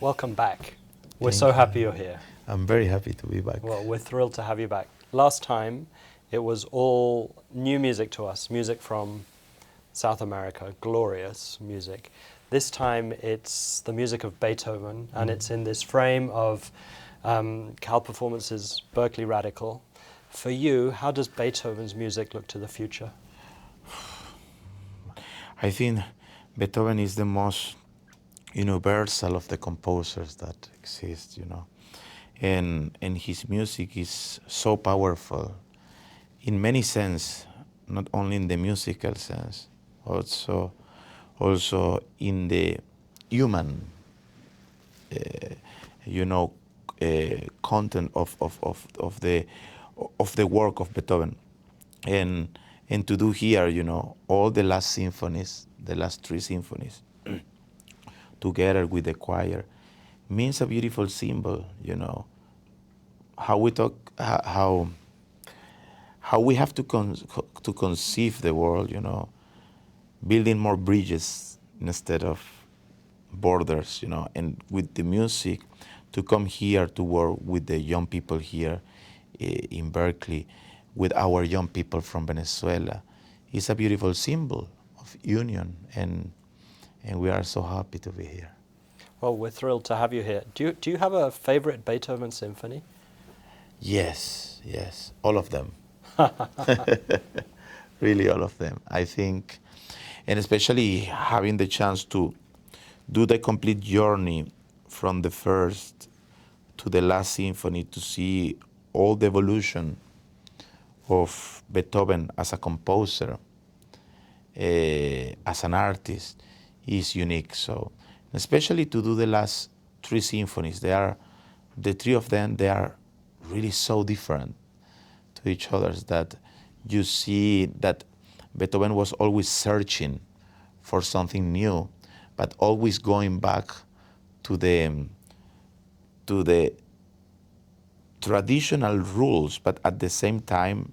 Welcome back. We're Thank so happy you. you're here. I'm very happy to be back. Well, we're thrilled to have you back. Last time, it was all new music to us, music from South America, glorious music. This time, it's the music of Beethoven, and it's in this frame of Cal Performance's Berkeley Radical. For you, how does Beethoven's music look to the future? I think Beethoven is the most universal of the composers that exist, and his music is so powerful in many sense, not only in the musical sense, also in the human, uh, you know, content of the work of Beethoven, and to do here, all the last symphonies, the last three symphonies, together with the choir, means a beautiful symbol. How we talk, how we have to conceive the world. Building more bridges instead of borders. And with the music, to come here to work with the young people here in Berkeley, with our young people from Venezuela, is a beautiful symbol of union, and we are so happy to be here. Well, we're thrilled to have you here. Do you have a favorite Beethoven symphony? Yes, all of them. Really, all of them. I think, and especially having the chance to do the complete journey from the first to the last symphony, to see all the evolution of Beethoven as a composer, as an artist, is unique. So, especially to do the last three symphonies, the three of them, they are really so different to each other that you see that Beethoven was always searching for something new, but always going back to the traditional rules, but at the same time,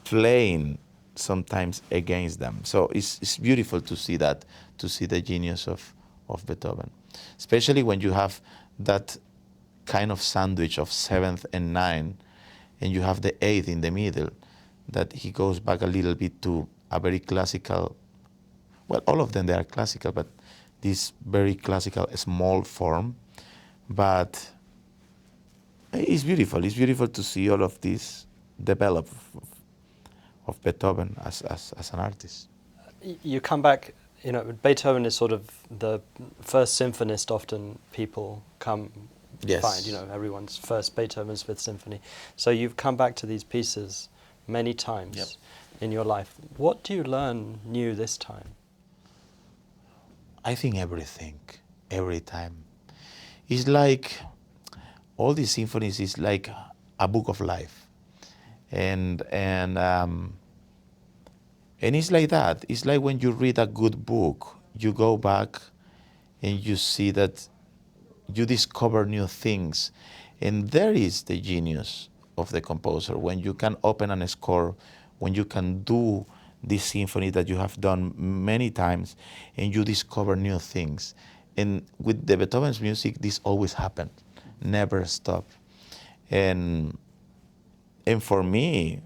playing sometimes against them. So it's beautiful to see that, to see the genius of Beethoven, especially when you have that kind of sandwich of seventh and ninth, and you have the eighth in the middle, that he goes back a little bit to a very classical, well, all of them, they are classical, but this very classical small form. But it's beautiful. It's beautiful to see all of this develop of Beethoven as an artist. You come back, Beethoven is sort of the first symphonist often people find, everyone's first Beethoven's Fifth Symphony. So you've come back to these pieces many times in your life. What do you learn new this time? I think everything, every time. It's like, all these symphonies is like a book of life. And it's like that. It's like when you read a good book, you go back and you see that you discover new things. And there is the genius of the composer, when you can open a score, when you can do this symphony that you have done many times, and you discover new things. And with the Beethoven's music, this always happened, never stop. And for me,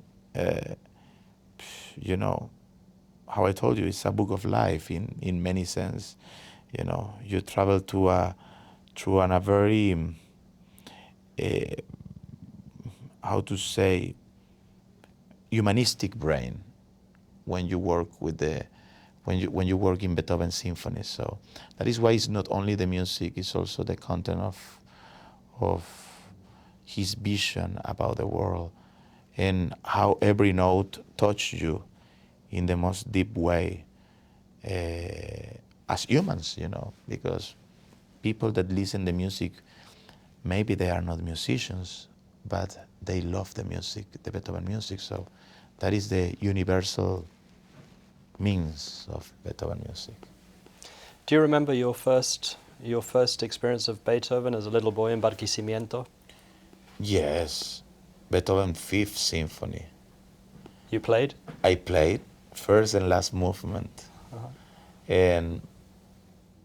how I told you, it's a book of life in many sense. You travel through a very, how to say, humanistic brain when you work when you work in Beethoven symphonies. So that is why it's not only the music, it's also the content of his vision about the world, and how every note touched you in the most deep way, as humans, because people that listen to music, maybe they are not musicians, but they love the music, the Beethoven music. So that is the universal means of Beethoven music. Do you remember your first experience of Beethoven as a little boy in Barquisimeto? Yes, Beethoven Fifth Symphony. You played? I played first and last movement. Uh-huh. And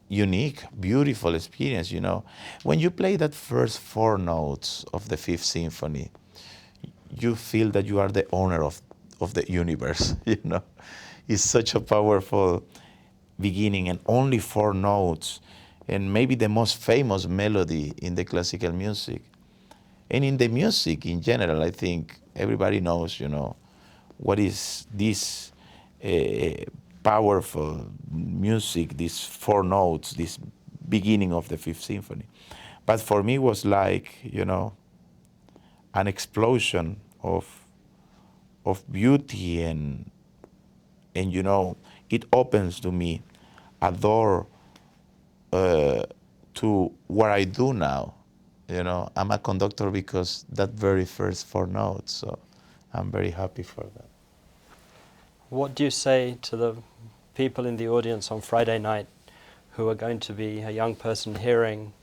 unique, beautiful experience, you know. When you play that first four notes of the Fifth Symphony, you feel that you are the owner of the universe, you know. It's such a powerful beginning, and only four notes, and maybe the most famous melody in the classical music. And in the music in general, I think everybody knows, you know, what is this powerful music, these four notes, this beginning of the Fifth Symphony. But for me, it was like, you know, an explosion of beauty, and you know, it opens to me a door to what I do now. You know, I'm a conductor because that very first four notes, so I'm very happy for that. What do you say to the people in the audience on Friday night who are going to be a young person hearing,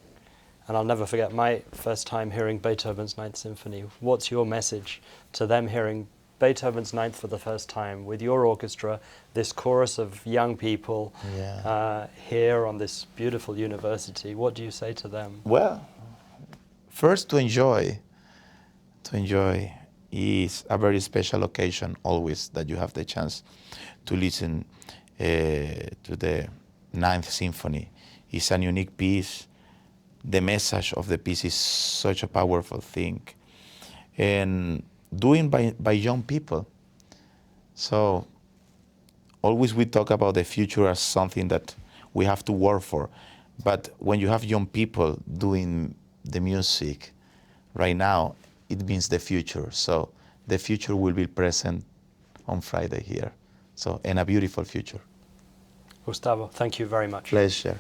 and I'll never forget my first time hearing Beethoven's Ninth Symphony. What's your message to them hearing Beethoven's Ninth for the first time with your orchestra, this chorus of young people here on this beautiful university? What do you say to them? Well, first to enjoy. To enjoy is a very special occasion always that you have the chance to listen to the Ninth Symphony. It's a unique piece. The message of the piece is such a powerful thing, and doing by young people. So always we talk about the future as something that we have to work for, but when you have young people doing the music right now, it means the future. So the future will be present on Friday here. So, and a beautiful future. Gustavo, thank you very much. Pleasure.